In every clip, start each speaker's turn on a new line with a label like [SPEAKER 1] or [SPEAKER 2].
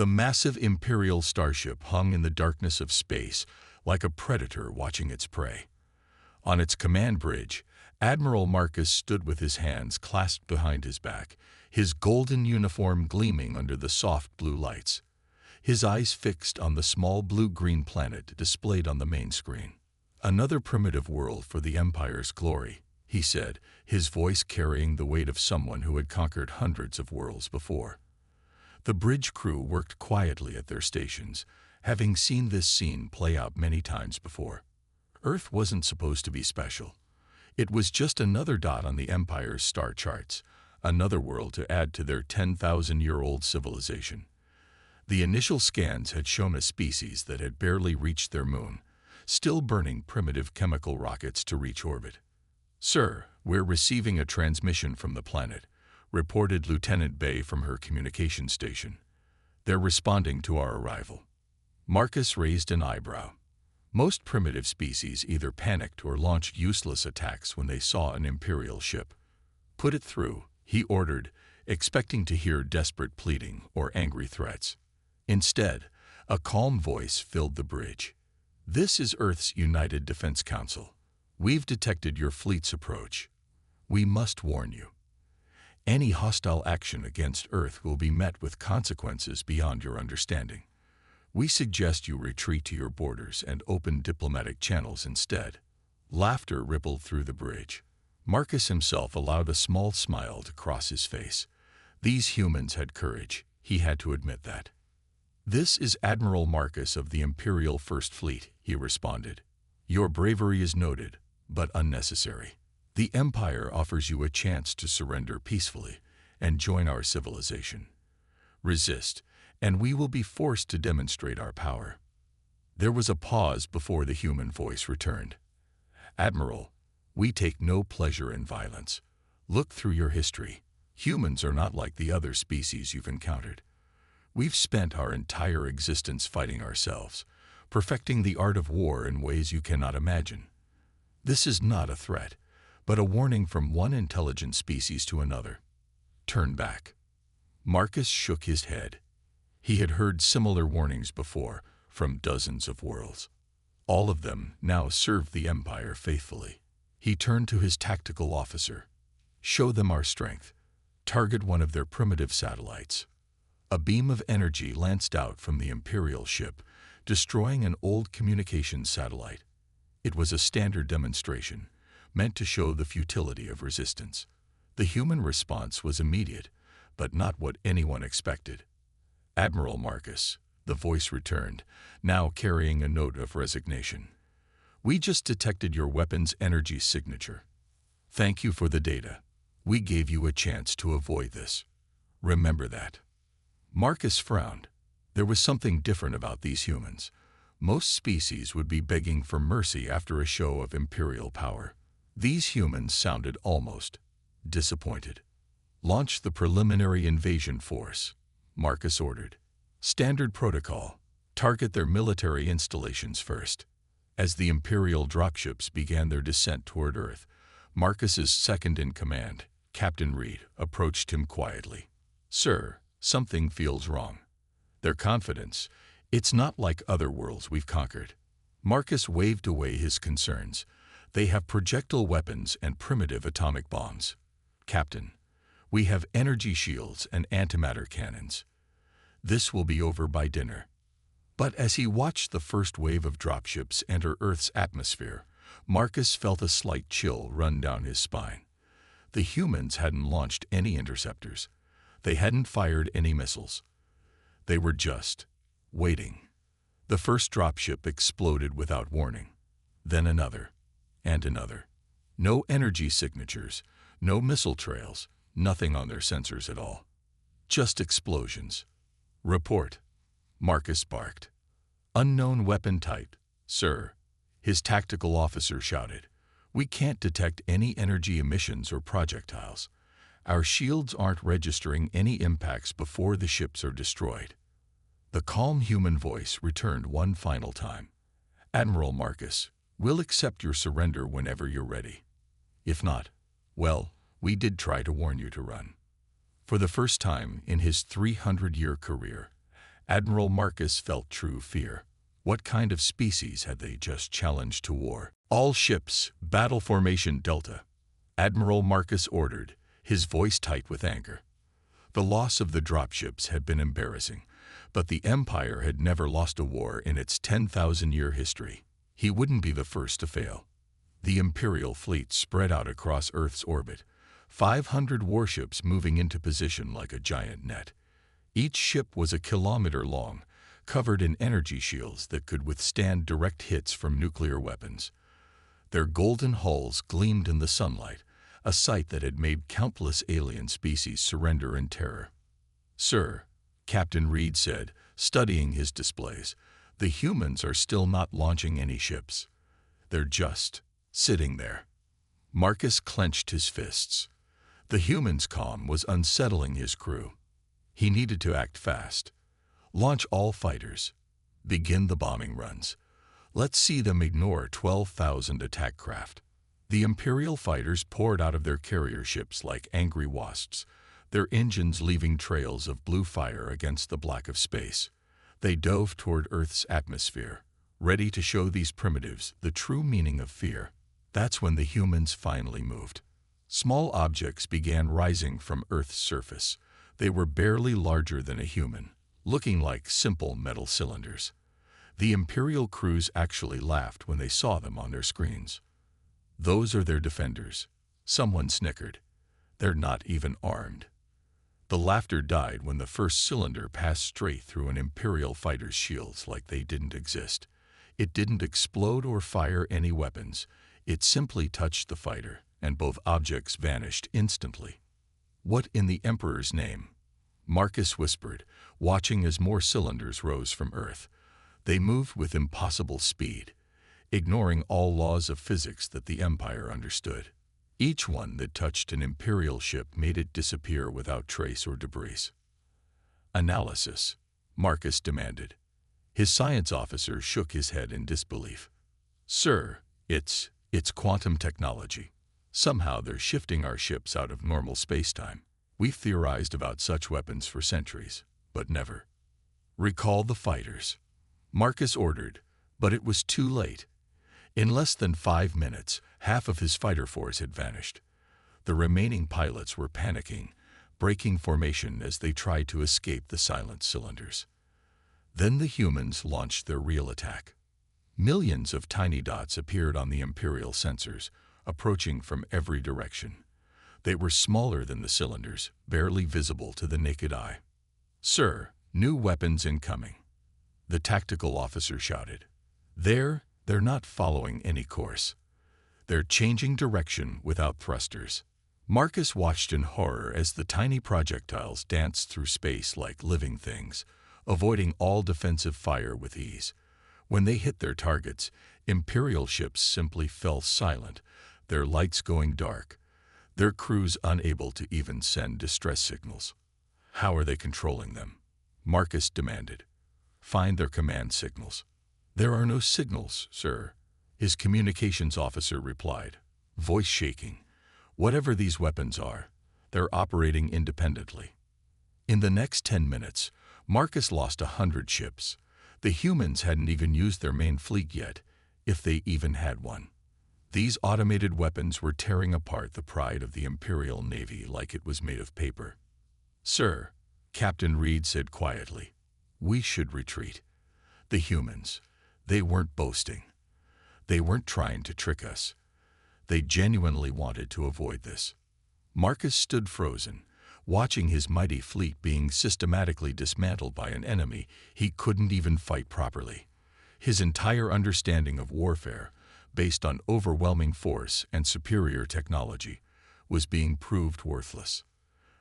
[SPEAKER 1] The massive Imperial starship hung in the darkness of space like a predator watching its prey. On its command bridge, Admiral Marcus stood with his hands clasped behind his back, his golden uniform gleaming under the soft blue lights. His eyes fixed on the small blue-green planet displayed on the main screen. "Another primitive world for the Empire's glory," he said, his voice carrying the weight of someone who had conquered hundreds of worlds before. The bridge crew worked quietly at their stations, having seen this scene play out many times before. Earth wasn't supposed to be special. It was just another dot on the Empire's star charts, another world to add to their 10,000-year-old civilization. The initial scans had shown a species that had barely reached their moon, still burning primitive chemical rockets to reach orbit. "Sir, we're receiving a transmission from the planet," reported Lieutenant Bay from her communication station. "They're responding to our arrival." Marcus raised an eyebrow. Most primitive species either panicked or launched useless attacks when they saw an Imperial ship. "Put it through," he ordered, expecting to hear desperate pleading or angry threats. Instead, a calm voice filled the bridge. "This is Earth's United Defense Council. We've detected your fleet's approach. We must warn you. Any hostile action against Earth will be met with consequences beyond your understanding. We suggest you retreat to your borders and open diplomatic channels instead." Laughter rippled through the bridge. Marcus himself allowed a small smile to cross his face. These humans had courage, he had to admit that. "This is Admiral Marcus of the Imperial First Fleet," he responded. "Your bravery is noted, but unnecessary. The Empire offers you a chance to surrender peacefully and join our civilization. Resist, and we will be forced to demonstrate our power." There was a pause before the human voice returned. "Admiral, we take no pleasure in violence. Look through your history. Humans are not like the other species you've encountered. We've spent our entire existence fighting ourselves, perfecting the art of war in ways you cannot imagine. This is not a threat, but a warning from one intelligent species to another. Turn back." Marcus shook his head. He had heard similar warnings before, from dozens of worlds. All of them now served the Empire faithfully. He turned to his tactical officer. "Show them our strength. Target one of their primitive satellites." A beam of energy lanced out from the Imperial ship, destroying an old communications satellite. It was a standard demonstration, meant to show the futility of resistance. The human response was immediate, but not what anyone expected. "Admiral Marcus," the voice returned, now carrying a note of resignation. "We just detected your weapon's energy signature. Thank you for the data. We gave you a chance to avoid this. Remember that." Marcus frowned. There was something different about these humans. Most species would be begging for mercy after a show of imperial power. These humans sounded almost disappointed. "Launch the preliminary invasion force," Marcus ordered. "Standard protocol. Target their military installations first." As the Imperial dropships began their descent toward Earth, Marcus's second-in-command, Captain Reed, approached him quietly. "Sir, something feels wrong." Their confidence, "It's not like other worlds we've conquered." Marcus waved away his concerns. "They have projectile weapons and primitive atomic bombs. Captain, we have energy shields and antimatter cannons. This will be over by dinner." But as he watched the first wave of dropships enter Earth's atmosphere, Marcus felt a slight chill run down his spine. The humans hadn't launched any interceptors. They hadn't fired any missiles. They were just waiting. The first dropship exploded without warning. Then another, and another. No energy signatures, no missile trails, nothing on their sensors at all. Just explosions. "Report," Marcus barked. "Unknown weapon type, sir," his tactical officer shouted. "We can't detect any energy emissions or projectiles. Our shields aren't registering any impacts before the ships are destroyed." The calm human voice returned one final time. "Admiral Marcus, we'll accept your surrender whenever you're ready. If not, well, we did try to warn you to run." For the first time in his 300-year career, Admiral Marcus felt true fear. What kind of species had they just challenged to war? All ships, battle formation Delta. Admiral Marcus ordered, his voice tight with anger. The loss of the dropships had been embarrassing, but the Empire had never lost a war in its 10,000-year history. He wouldn't be the first to fail. The Imperial fleet spread out across Earth's orbit, 500 warships moving into position like a giant net. Each ship was a kilometer long, covered in energy shields that could withstand direct hits from nuclear weapons. Their golden hulls gleamed in the sunlight, a sight that had made countless alien species surrender in terror. "Sir," Captain Reed said, studying his displays, "the humans are still not launching any ships. They're just sitting there." Marcus clenched his fists. The humans' calm was unsettling his crew. He needed to act fast. Launch all fighters. Begin the bombing runs. Let's see them ignore 12,000 attack craft. The Imperial fighters poured out of their carrier ships like angry wasps, their engines leaving trails of blue fire against the black of space. They dove toward Earth's atmosphere, ready to show these primitives the true meaning of fear. That's when the humans finally moved. Small objects began rising from Earth's surface. They were barely larger than a human, looking like simple metal cylinders. The Imperial crews actually laughed when they saw them on their screens. "Those are their defenders," someone snickered. "They're not even armed." The laughter died when the first cylinder passed straight through an Imperial fighter's shields like they didn't exist. It didn't explode or fire any weapons. It simply touched the fighter, and both objects vanished instantly. "What in the Emperor's name?" Marcus whispered, watching as more cylinders rose from Earth. They moved with impossible speed, ignoring all laws of physics that the Empire understood. Each one that touched an Imperial ship made it disappear without trace or debris. "Analysis," Marcus demanded. His science officer shook his head in disbelief. "Sir, it's quantum technology. Somehow they're shifting our ships out of normal space-time. We've theorized about such weapons for centuries, but never." "Recall the fighters," Marcus ordered, but it was too late. In less than 5 minutes, half of his fighter force had vanished. The remaining pilots were panicking, breaking formation as they tried to escape the silent cylinders. Then the humans launched their real attack. Millions of tiny dots appeared on the Imperial sensors, approaching from every direction. They were smaller than the cylinders, barely visible to the naked eye. "Sir, new weapons incoming," the tactical officer shouted. They're not following any course. They're changing direction without thrusters." Marcus watched in horror as the tiny projectiles danced through space like living things, avoiding all defensive fire with ease. When they hit their targets, Imperial ships simply fell silent, their lights going dark, their crews unable to even send distress signals. "How are they controlling them?" Marcus demanded. "Find their command signals." "There are no signals, sir," his communications officer replied, voice shaking. "Whatever these weapons are, they're operating independently." In the next 10 minutes, Marcus lost 100 ships. The humans hadn't even used their main fleet yet, if they even had one. These automated weapons were tearing apart the pride of the Imperial Navy like it was made of paper. "Sir," Captain Reed said quietly, "we should retreat." The humans, they weren't boasting. They weren't trying to trick us. They genuinely wanted to avoid this. Marcus stood frozen, watching his mighty fleet being systematically dismantled by an enemy he couldn't even fight properly. His entire understanding of warfare, based on overwhelming force and superior technology, was being proved worthless.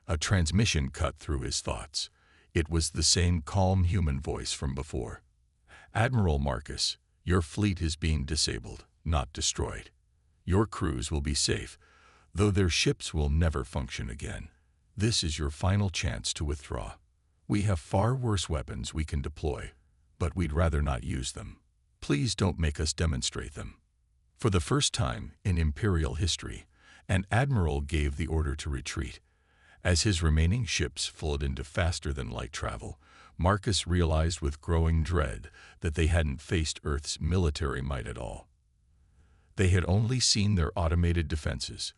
[SPEAKER 1] A transmission cut through his thoughts. It was the same calm human voice from before. "Admiral Marcus, your fleet is being disabled, not destroyed. Your crews will be safe, though their ships will never function again. This is your final chance to withdraw. We have far worse weapons we can deploy, but we'd rather not use them. Please don't make us demonstrate them." For the first time in Imperial history, an admiral gave the order to retreat. As his remaining ships flowed into faster-than-light travel, Marcus realized with growing dread that they hadn't faced Earth's military might at all. They had only seen their automated defenses.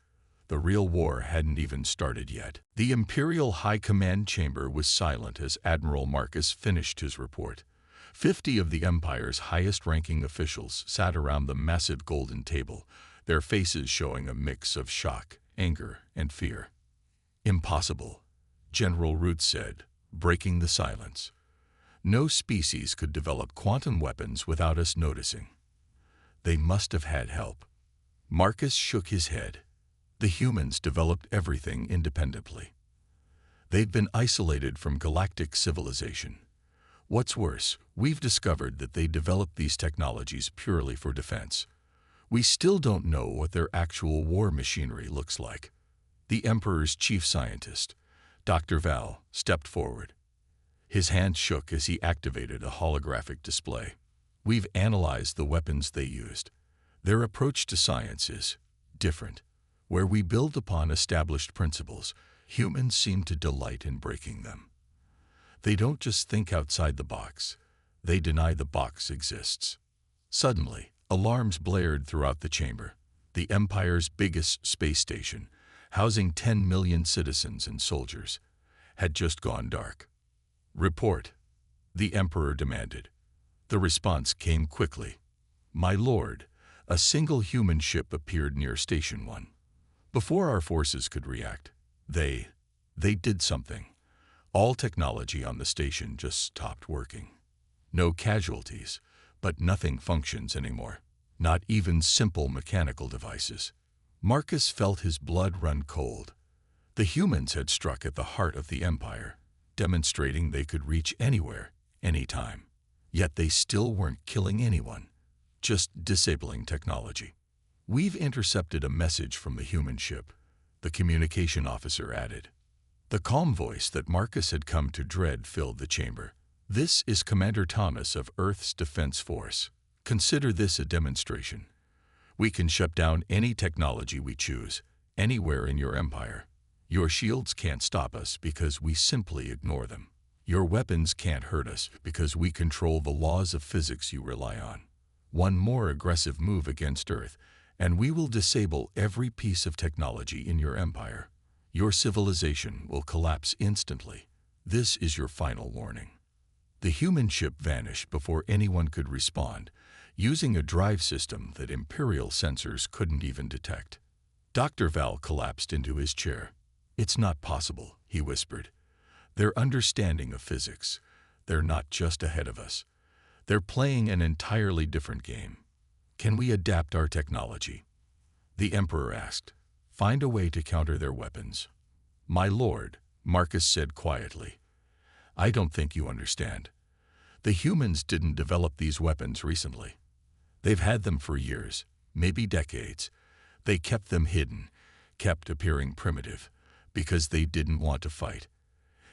[SPEAKER 1] The real war hadn't even started yet. The Imperial High Command Chamber was silent as Admiral Marcus finished his report. 50 of the Empire's highest-ranking officials sat around the massive golden table, their faces showing a mix of shock, anger, and fear. "Impossible," General Root said, breaking the silence. "No species could develop quantum weapons without us noticing. They must have had help." Marcus shook his head. The humans developed everything independently. They've been isolated from galactic civilization. What's worse, we've discovered that they developed these technologies purely for defense. We still don't know what their actual war machinery looks like. The Emperor's chief scientist, Dr. Val, stepped forward. His hand shook as he activated a holographic display. "We've analyzed the weapons they used. Their approach to science is different. Where we build upon established principles, humans seem to delight in breaking them. They don't just think outside the box, they deny the box exists." Suddenly, alarms blared throughout the chamber. The Empire's biggest space station, housing 10 million citizens and soldiers, had just gone dark. "Report," the Emperor demanded. The response came quickly. "My lord, a single human ship appeared near Station 1. Before our forces could react, they did something. All technology on the station just stopped working. No casualties, but nothing functions anymore. Not even simple mechanical devices." Marcus felt his blood run cold. The humans had struck at the heart of the Empire, demonstrating they could reach anywhere, anytime. Yet they still weren't killing anyone, just disabling technology. "We've intercepted a message from the human ship," the communication officer added. The calm voice that Marcus had come to dread filled the chamber. "This is Commander Thomas of Earth's Defense Force. Consider this a demonstration. We can shut down any technology we choose, anywhere in your empire. Your shields can't stop us because we simply ignore them. Your weapons can't hurt us because we control the laws of physics you rely on. One more aggressive move against Earth, and we will disable every piece of technology in your empire. Your civilization will collapse instantly. This is your final warning." The human ship vanished before anyone could respond, using a drive system that Imperial sensors couldn't even detect. Dr. Val collapsed into his chair. "It's not possible," he whispered. "Their understanding of physics, they're not just ahead of us. They're playing an entirely different game. Can we adapt our technology?" The Emperor asked. "Find a way to counter their weapons." "My lord," Marcus said quietly, "I don't think you understand. The humans didn't develop these weapons recently. They've had them for years, maybe decades. They kept them hidden, kept appearing primitive, because they didn't want to fight.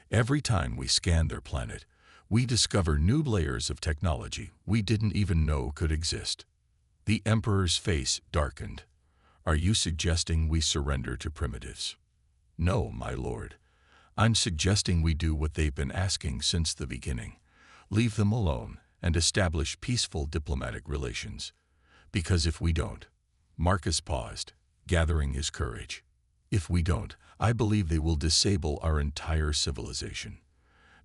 [SPEAKER 1] Every time we scan their planet, we discover new layers of technology we didn't even know could exist." The Emperor's face darkened. "Are you suggesting we surrender to primitives?" "No, my lord. I'm suggesting we do what they've been asking since the beginning. Leave them alone and establish peaceful diplomatic relations. Because if we don't—" Marcus paused, gathering his courage. "If we don't, I believe they will disable our entire civilization.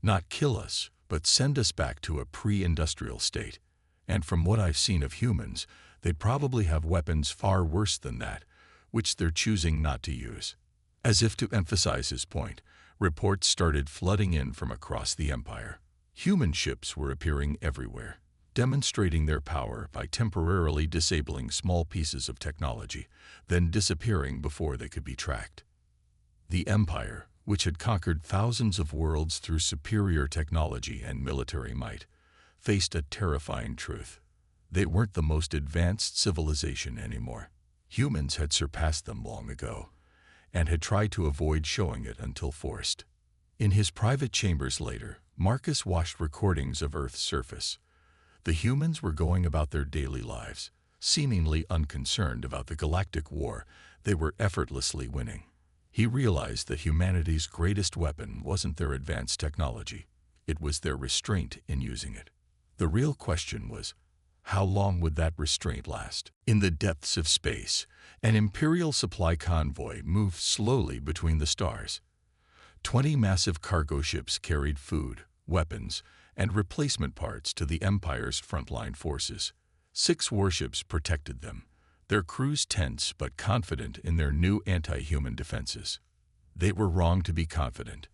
[SPEAKER 1] Not kill us, but send us back to a pre-industrial state. And from what I've seen of humans, they probably have weapons far worse than that, which they're choosing not to use." As if to emphasize his point, reports started flooding in from across the Empire. Human ships were appearing everywhere, demonstrating their power by temporarily disabling small pieces of technology, then disappearing before they could be tracked. The Empire, which had conquered thousands of worlds through superior technology and military might, faced a terrifying truth. They weren't the most advanced civilization anymore. Humans had surpassed them long ago, and had tried to avoid showing it until forced. In his private chambers later, Marcus watched recordings of Earth's surface. The humans were going about their daily lives, seemingly unconcerned about the galactic war they were effortlessly winning. He realized that humanity's greatest weapon wasn't their advanced technology. It was their restraint in using it. The real question was, how long would that restraint last? In the depths of space, an Imperial supply convoy moved slowly between the stars. 20 massive cargo ships carried food, weapons, and replacement parts to the Empire's frontline forces. 6 warships protected them, their crews tense but confident in their new anti-human defenses. They were wrong to be confident.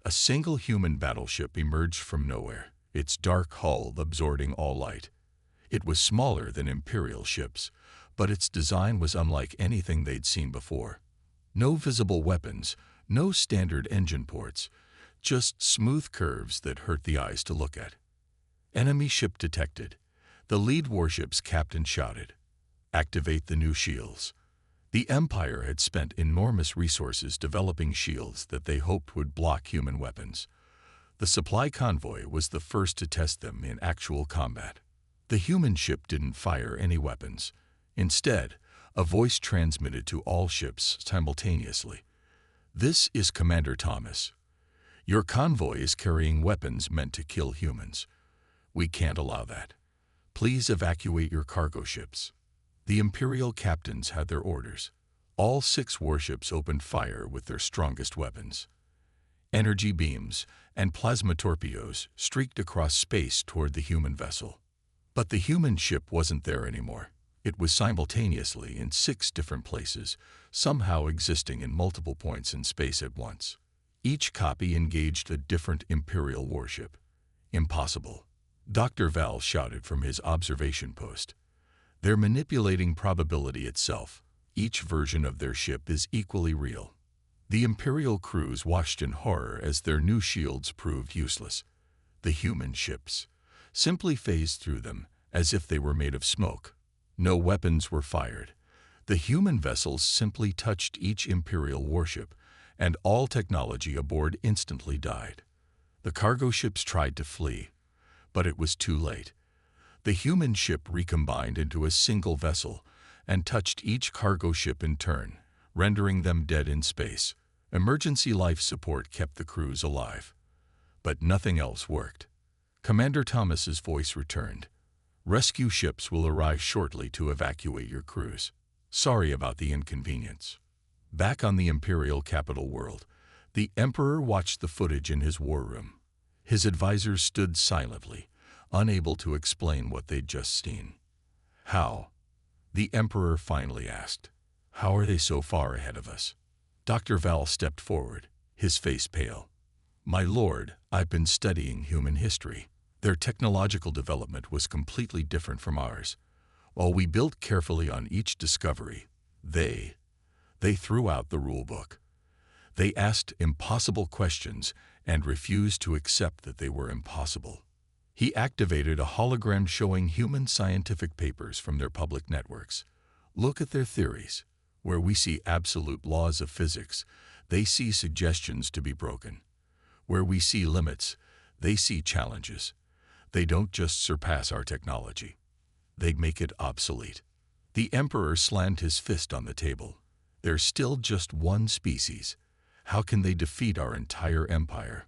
[SPEAKER 1] A single human battleship emerged from nowhere, its dark hull absorbing all light. It was smaller than Imperial ships, but its design was unlike anything they'd seen before. No visible weapons, no standard engine ports, just smooth curves that hurt the eyes to look at. Enemy ship detected. The lead warship's captain shouted, "Activate the new shields." The Empire had spent enormous resources developing shields that they hoped would block human weapons. The supply convoy was the first to test them in actual combat. The human ship didn't fire any weapons. Instead, a voice transmitted to all ships simultaneously. "This is Commander Thomas. Your convoy is carrying weapons meant to kill humans. We can't allow that. Please evacuate your cargo ships." The Imperial captains had their orders. All 6 warships opened fire with their strongest weapons. Energy beams and plasma torpedoes streaked across space toward the human vessel. But the human ship wasn't there anymore. It was simultaneously in 6 different places, somehow existing in multiple points in space at once. Each copy engaged a different Imperial warship. "Impossible," Dr. Val shouted from his observation post. "They're manipulating probability itself. Each version of their ship is equally real." The Imperial crews watched in horror as their new shields proved useless. The human ships simply phased through them as if they were made of smoke. No weapons were fired. The human vessels simply touched each Imperial warship, and all technology aboard instantly died. The cargo ships tried to flee, but it was too late. The human ship recombined into a single vessel and touched each cargo ship in turn, rendering them dead in space. Emergency life support kept the crews alive. But nothing else worked. Commander Thomas's voice returned. "Rescue ships will arrive shortly to evacuate your crews. Sorry about the inconvenience." Back on the Imperial capital world, the Emperor watched the footage in his war room. His advisors stood silently, unable to explain what they'd just seen. "How?" the Emperor finally asked. "How are they so far ahead of us?" Dr. Val stepped forward, his face pale. "My lord, I've been studying human history. Their technological development was completely different from ours. While we built carefully on each discovery, they threw out the rule book. They asked impossible questions and refused to accept that they were impossible." He activated a hologram showing human scientific papers from their public networks. "Look at their theories. Where we see absolute laws of physics, they see suggestions to be broken. Where we see limits, they see challenges. They don't just surpass our technology. They'd make it obsolete." The Emperor slammed his fist on the table. "They're still just one species. How can they defeat our entire empire?"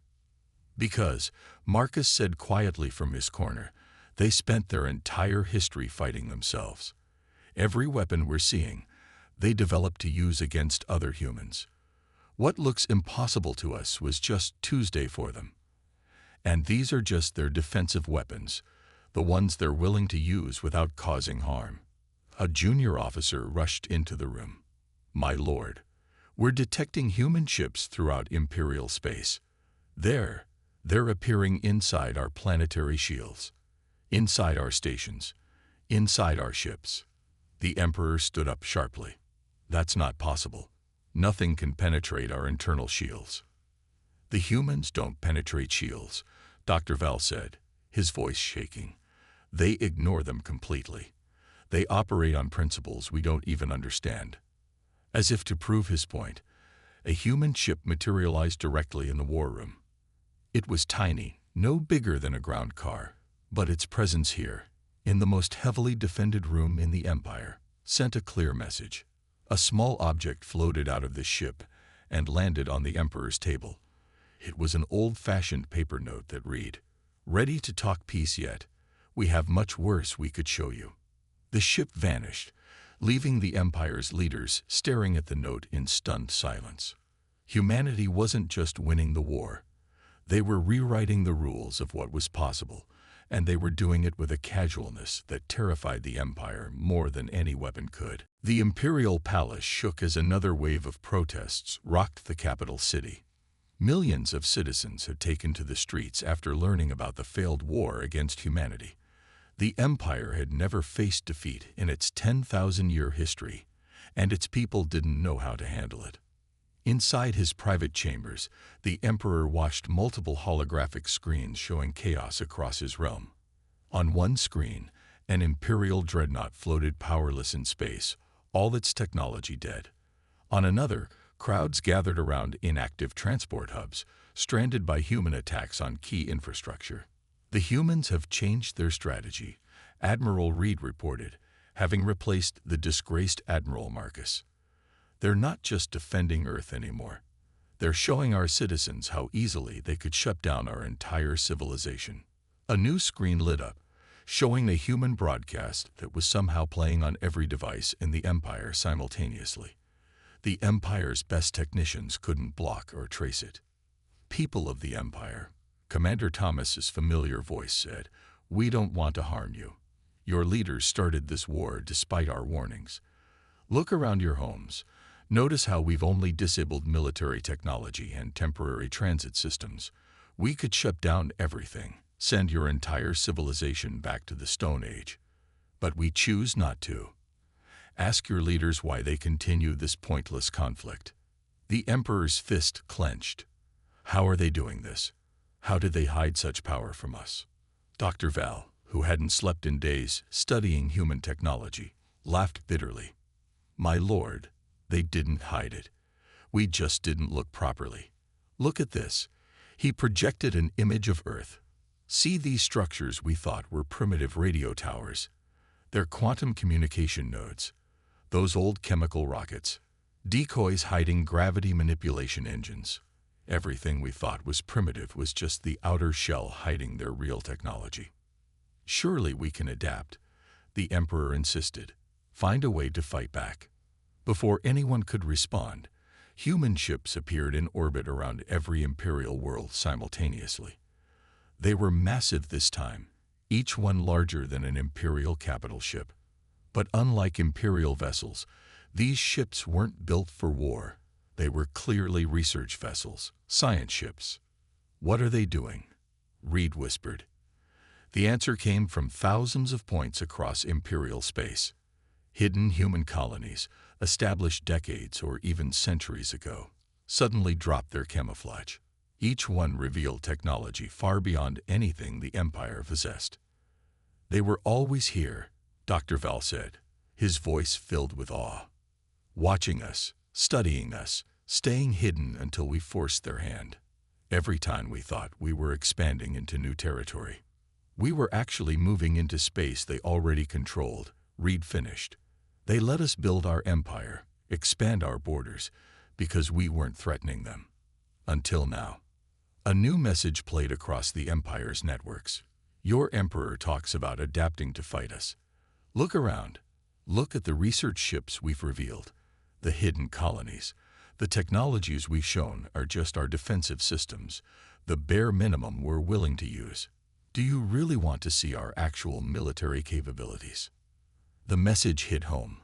[SPEAKER 1] "Because," Marcus said quietly from his corner, "they spent their entire history fighting themselves. Every weapon we're seeing, they developed to use against other humans. What looks impossible to us was just Tuesday for them. And these are just their defensive weapons, the ones they're willing to use without causing harm." A junior officer rushed into the room. "My lord, we're detecting human ships throughout Imperial space. They're appearing inside our planetary shields, inside our stations, inside our ships." The Emperor stood up sharply. "That's not possible. Nothing can penetrate our internal shields." "The humans don't penetrate shields," Dr. Val said, his voice shaking. "They ignore them completely. They operate on principles we don't even understand." As if to prove his point, a human ship materialized directly in the war room. It was tiny, no bigger than a ground car, but its presence here, in the most heavily defended room in the Empire, sent a clear message. A small object floated out of the ship and landed on the Emperor's table. It was an old-fashioned paper note that read, "Ready to talk peace yet? We have much worse we could show you." The ship vanished, leaving the Empire's leaders staring at the note in stunned silence. Humanity wasn't just winning the war. They were rewriting the rules of what was possible, and they were doing it with a casualness that terrified the Empire more than any weapon could. The Imperial Palace shook as another wave of protests rocked the capital city. Millions of citizens had taken to the streets after learning about the failed war against humanity. The Empire had never faced defeat in its 10,000-year history, and its people didn't know how to handle it. Inside his private chambers, the Emperor watched multiple holographic screens showing chaos across his realm. On one screen, an Imperial dreadnought floated powerless in space, all its technology dead. On another, crowds gathered around inactive transport hubs, stranded by human attacks on key infrastructure. "The humans have changed their strategy," Admiral Reed reported, having replaced the disgraced Admiral Marcus. "They're not just defending Earth anymore. They're showing our citizens how easily they could shut down our entire civilization." A new screen lit up, showing a human broadcast that was somehow playing on every device in the Empire simultaneously. The Empire's best technicians couldn't block or trace it. "People of the Empire," Commander Thomas's familiar voice said, "we don't want to harm you. Your leaders started this war despite our warnings. Look around your homes. Notice how we've only disabled military technology and temporary transit systems. We could shut down everything, send your entire civilization back to the Stone Age. But we choose not to. Ask your leaders why they continue this pointless conflict." The Emperor's fist clenched. "How are they doing this? How did they hide such power from us?" Dr. Val, who hadn't slept in days studying human technology, laughed bitterly. "My lord, they didn't hide it. We just didn't look properly. Look at this." He projected an image of Earth. "See these structures we thought were primitive radio towers? They're quantum communication nodes. Those old chemical rockets. Decoys hiding gravity manipulation engines. Everything we thought was primitive was just the outer shell hiding their real technology. Surely we can adapt," the Emperor insisted. "Find a way to fight back." Before anyone could respond, human ships appeared in orbit around every Imperial world simultaneously. They were massive this time, each one larger than an Imperial capital ship. But unlike Imperial vessels, these ships weren't built for war. They were clearly research vessels, science ships. "What are they doing?" Reed whispered. The answer came from thousands of points across Imperial space. Hidden human colonies, established decades or even centuries ago, suddenly dropped their camouflage. Each one revealed technology far beyond anything the Empire possessed. "They were always here," Dr. Val said, his voice filled with awe. "Watching us, studying us, staying hidden until we forced their hand. Every time we thought we were expanding into new territory. We were actually moving into space they already controlled," Reed finished. "They let us build our empire, expand our borders, because we weren't threatening them. Until now." A new message played across the Empire's networks. "Your Emperor talks about adapting to fight us. Look around. Look at the research ships we've revealed, the hidden colonies. The technologies we've shown are just our defensive systems, the bare minimum we're willing to use. Do you really want to see our actual military capabilities?" The message hit home.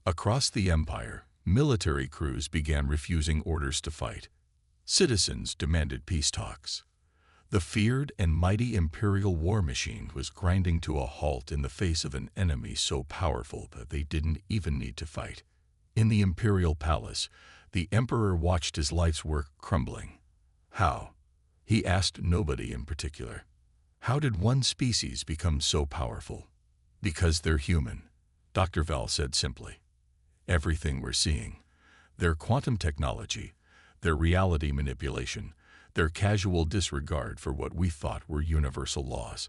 [SPEAKER 1] Across the Empire, military crews began refusing orders to fight. Citizens demanded peace talks. The feared and mighty Imperial war machine was grinding to a halt in the face of an enemy so powerful that they didn't even need to fight. In the Imperial Palace, the Emperor watched his life's work crumbling. How? He asked nobody in particular. How did one species become so powerful? Because they're human, Dr. Val said simply. Everything we're seeing, their quantum technology, their reality manipulation, their casual disregard for what we thought were universal laws,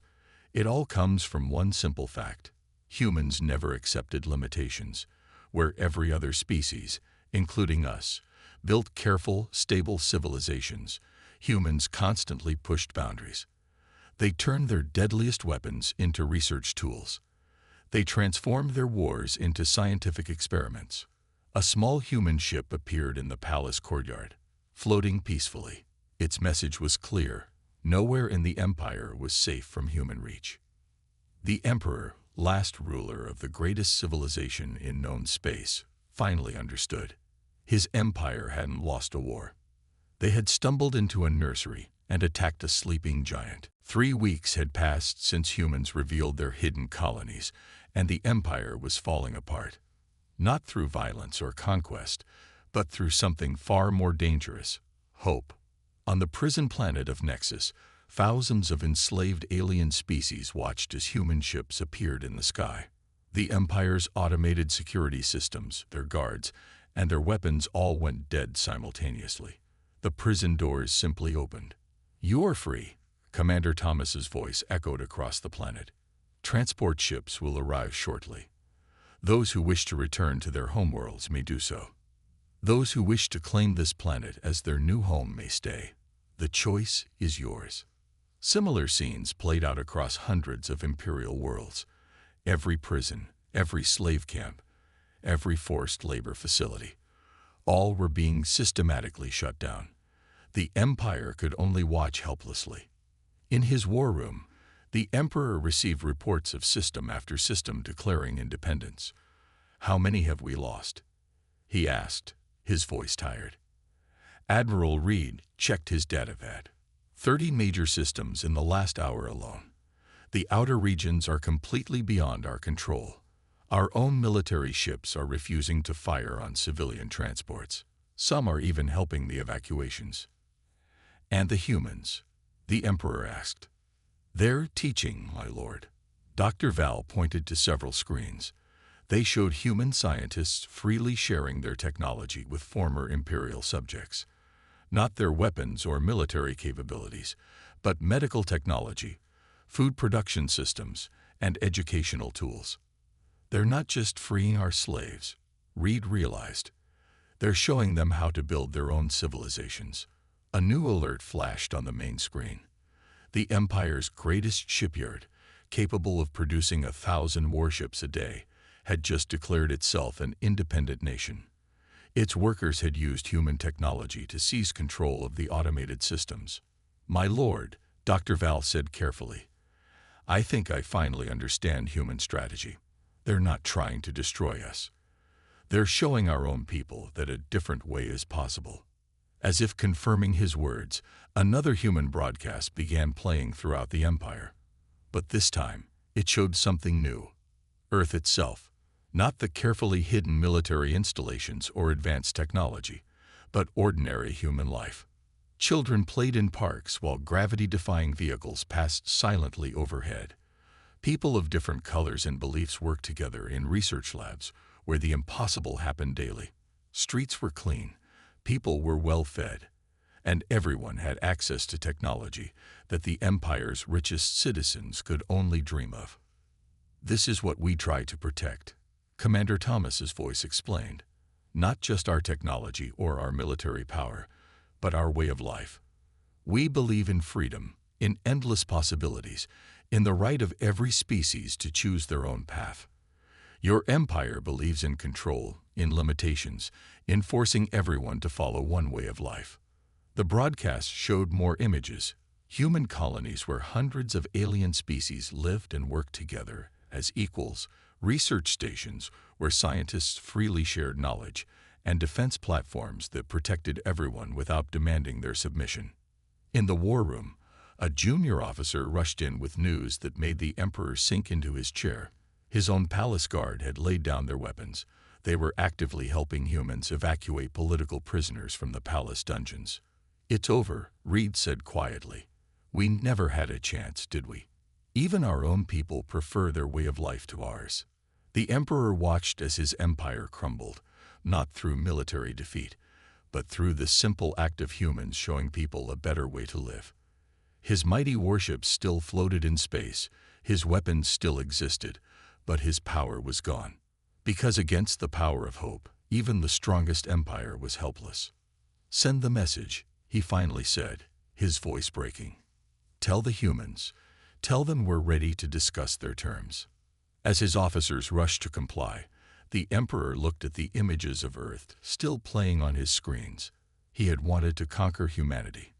[SPEAKER 1] it all comes from one simple fact. Humans never accepted limitations, where every other species, including us, built careful, stable civilizations, humans constantly pushed boundaries. They turned their deadliest weapons into research tools. They transformed their wars into scientific experiments. A small human ship appeared in the palace courtyard, floating peacefully. Its message was clear: nowhere in the empire was safe from human reach. The emperor, last ruler of the greatest civilization in known space, finally understood. His empire hadn't lost a war. They had stumbled into a nursery and attacked a sleeping giant. 3 weeks had passed since humans revealed their hidden colonies, and the empire was falling apart. Not through violence or conquest, but through something far more dangerous: hope. On the prison planet of Nexus, thousands of enslaved alien species watched as human ships appeared in the sky. The Empire's automated security systems, their guards, and their weapons all went dead simultaneously. The prison doors simply opened. "You're free," Commander Thomas's voice echoed across the planet. "Transport ships will arrive shortly. Those who wish to return to their homeworlds may do so. Those who wish to claim this planet as their new home may stay. The choice is yours." Similar scenes played out across hundreds of Imperial worlds. Every prison, every slave camp, every forced labor facility, all were being systematically shut down. The Empire could only watch helplessly. In his war room, the Emperor received reports of system after system declaring independence. "How many have we lost?" he asked, his voice tired. Admiral Reed checked his datapad. 30 major systems in the last hour alone. The outer regions are completely beyond our control. Our own military ships are refusing to fire on civilian transports. Some are even helping the evacuations. "And the humans?" the Emperor asked. "They're teaching, my lord." Dr. Val pointed to several screens. They showed human scientists freely sharing their technology with former Imperial subjects. Not their weapons or military capabilities, but medical technology, food production systems, and educational tools. They're not just freeing our slaves, Reed realized. They're showing them how to build their own civilizations. A new alert flashed on the main screen. The Empire's greatest shipyard, capable of producing 1,000 warships a day, had just declared itself an independent nation. Its workers had used human technology to seize control of the automated systems. "My lord," Dr. Val said carefully, "I think I finally understand human strategy. They're not trying to destroy us. They're showing our own people that a different way is possible." As if confirming his words, another human broadcast began playing throughout the Empire. But this time, it showed something new. Earth itself. Not the carefully hidden military installations or advanced technology, but ordinary human life. Children played in parks while gravity-defying vehicles passed silently overhead. People of different colors and beliefs worked together in research labs where the impossible happened daily. Streets were clean, people were well-fed, and everyone had access to technology that the Empire's richest citizens could only dream of. "This is what we try to protect," Commander Thomas's voice explained. "Not just our technology or our military power, but our way of life. We believe in freedom, in endless possibilities, in the right of every species to choose their own path. Your empire believes in control, in limitations, in forcing everyone to follow one way of life." The broadcast showed more images, human colonies where hundreds of alien species lived and worked together as equals, research stations where scientists freely shared knowledge, and defense platforms that protected everyone without demanding their submission. In the war room, a junior officer rushed in with news that made the Emperor sink into his chair. His own palace guard had laid down their weapons. They were actively helping humans evacuate political prisoners from the palace dungeons. "It's over," Reed said quietly. "We never had a chance, did we? Even our own people prefer their way of life to ours." The Emperor watched as his empire crumbled, not through military defeat, but through the simple act of humans showing people a better way to live. His mighty warships still floated in space, his weapons still existed, but his power was gone. Because against the power of hope, even the strongest empire was helpless. "Send the message," he finally said, his voice breaking. "Tell the humans. Tell them we're ready to discuss their terms." As his officers rushed to comply, the Emperor looked at the images of Earth still playing on his screens. He had wanted to conquer humanity.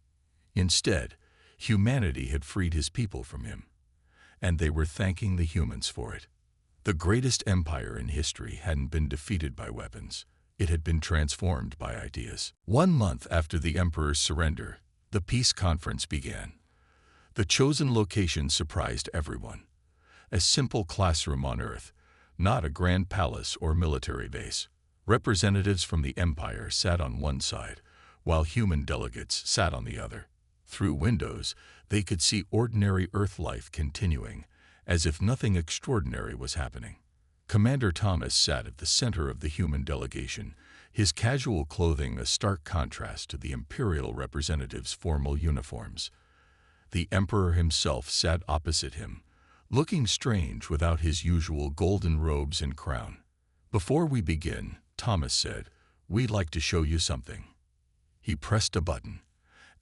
[SPEAKER 1] Instead, humanity had freed his people from him, and they were thanking the humans for it. The greatest empire in history hadn't been defeated by weapons. It had been transformed by ideas. 1 month after the Emperor's surrender, the peace conference began. The chosen location surprised everyone. A simple classroom on Earth, not a grand palace or military base. Representatives from the Empire sat on one side, while human delegates sat on the other. Through windows, they could see ordinary Earth life continuing, as if nothing extraordinary was happening. Commander Thomas sat at the center of the human delegation, his casual clothing a stark contrast to the Imperial representatives' formal uniforms. The Emperor himself sat opposite him, looking strange without his usual golden robes and crown. "Before we begin," Thomas said, "we'd like to show you something." He pressed a button,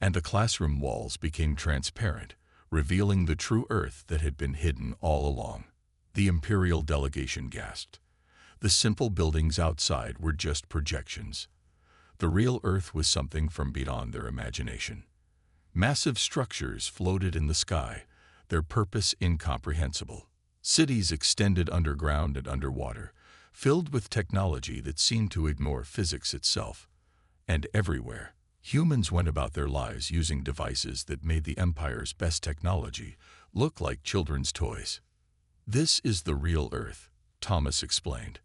[SPEAKER 1] and the classroom walls became transparent, revealing the true Earth that had been hidden all along. The Imperial delegation gasped. The simple buildings outside were just projections. The real Earth was something from beyond their imagination. Massive structures floated in the sky, their purpose incomprehensible. Cities extended underground and underwater, filled with technology that seemed to ignore physics itself. And everywhere, humans went about their lives using devices that made the Empire's best technology look like children's toys. "This is the real Earth," Thomas explained.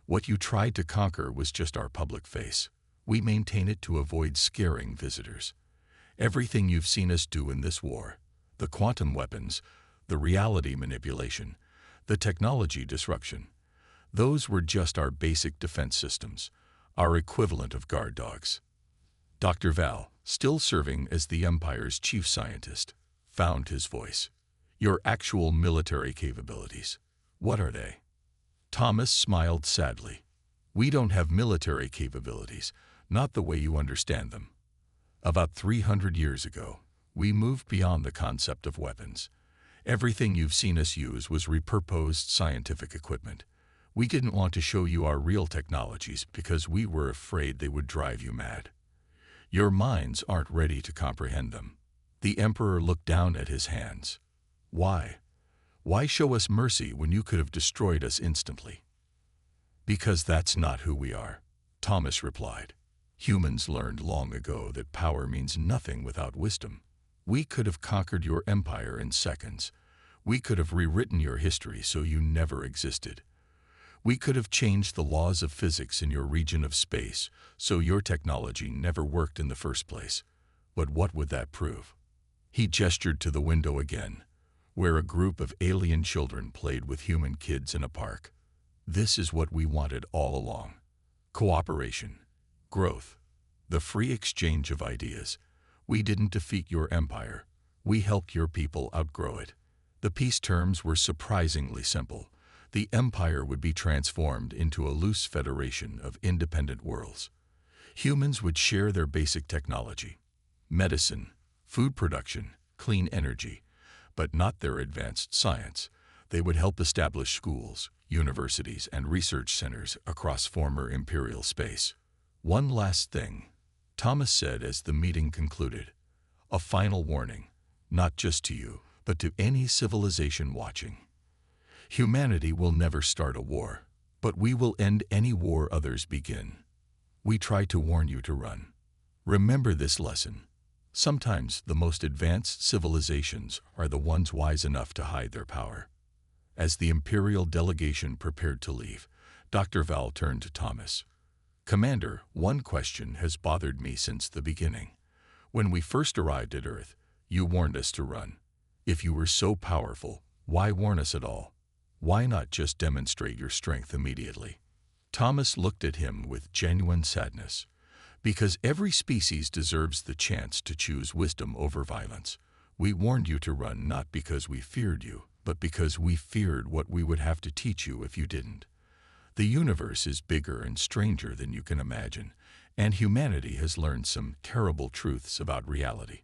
[SPEAKER 1] "What you tried to conquer was just our public face. We maintain it to avoid scaring visitors. Everything you've seen us do in this war, the quantum weapons, the reality manipulation, the technology disruption, those were just our basic defense systems, our equivalent of guard dogs." Dr. Val, still serving as the Empire's chief scientist, found his voice. "Your actual military capabilities, what are they?" Thomas smiled sadly. "We don't have military capabilities, not the way you understand them. About 300 years ago, we moved beyond the concept of weapons. Everything you've seen us use was repurposed scientific equipment. We didn't want to show you our real technologies because we were afraid they would drive you mad. Your minds aren't ready to comprehend them." The Emperor looked down at his hands. "Why? Why show us mercy when you could have destroyed us instantly?" "Because that's not who we are," Thomas replied. "Humans learned long ago that power means nothing without wisdom. We could have conquered your empire in seconds. We could have rewritten your history so you never existed. We could have changed the laws of physics in your region of space so your technology never worked in the first place. But what would that prove?" He gestured to the window again, where a group of alien children played with human kids in a park. "This is what we wanted all along. Cooperation, growth, the free exchange of ideas. We didn't defeat your empire. We helped your people outgrow it." The peace terms were surprisingly simple. The empire would be transformed into a loose federation of independent worlds. Humans would share their basic technology, medicine, food production, clean energy, but not their advanced science. They would help establish schools, universities, and research centers across former imperial space. "One last thing," Thomas said as the meeting concluded. "A final warning, not just to you, but to any civilization watching. Humanity will never start a war, but we will end any war others begin. We try to warn you to run. Remember this lesson. Sometimes the most advanced civilizations are the ones wise enough to hide their power." As the Imperial delegation prepared to leave, Dr. Val turned to Thomas. "Commander, one question has bothered me since the beginning. When we first arrived at Earth, you warned us to run. If you were so powerful, why warn us at all? Why not just demonstrate your strength immediately?" Thomas looked at him with genuine sadness. "Because every species deserves the chance to choose wisdom over violence. We warned you to run not because we feared you, but because we feared what we would have to teach you if you didn't. The universe is bigger and stranger than you can imagine, And humanity has learned some terrible truths about reality.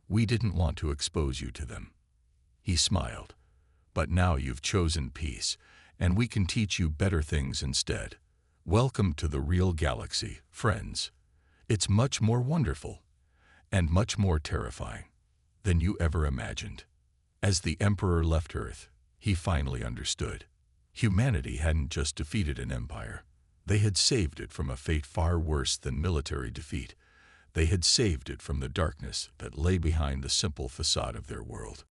[SPEAKER 1] We didn't want to expose you to them." He smiled. "But now you've chosen peace, and we can teach you better things instead. Welcome to the real galaxy, friends. It's much more wonderful, and much more terrifying, than you ever imagined." As the Emperor left Earth, he finally understood. Humanity hadn't just defeated an empire. They had saved it from a fate far worse than military defeat. They had saved it from the darkness that lay behind the simple facade of their world.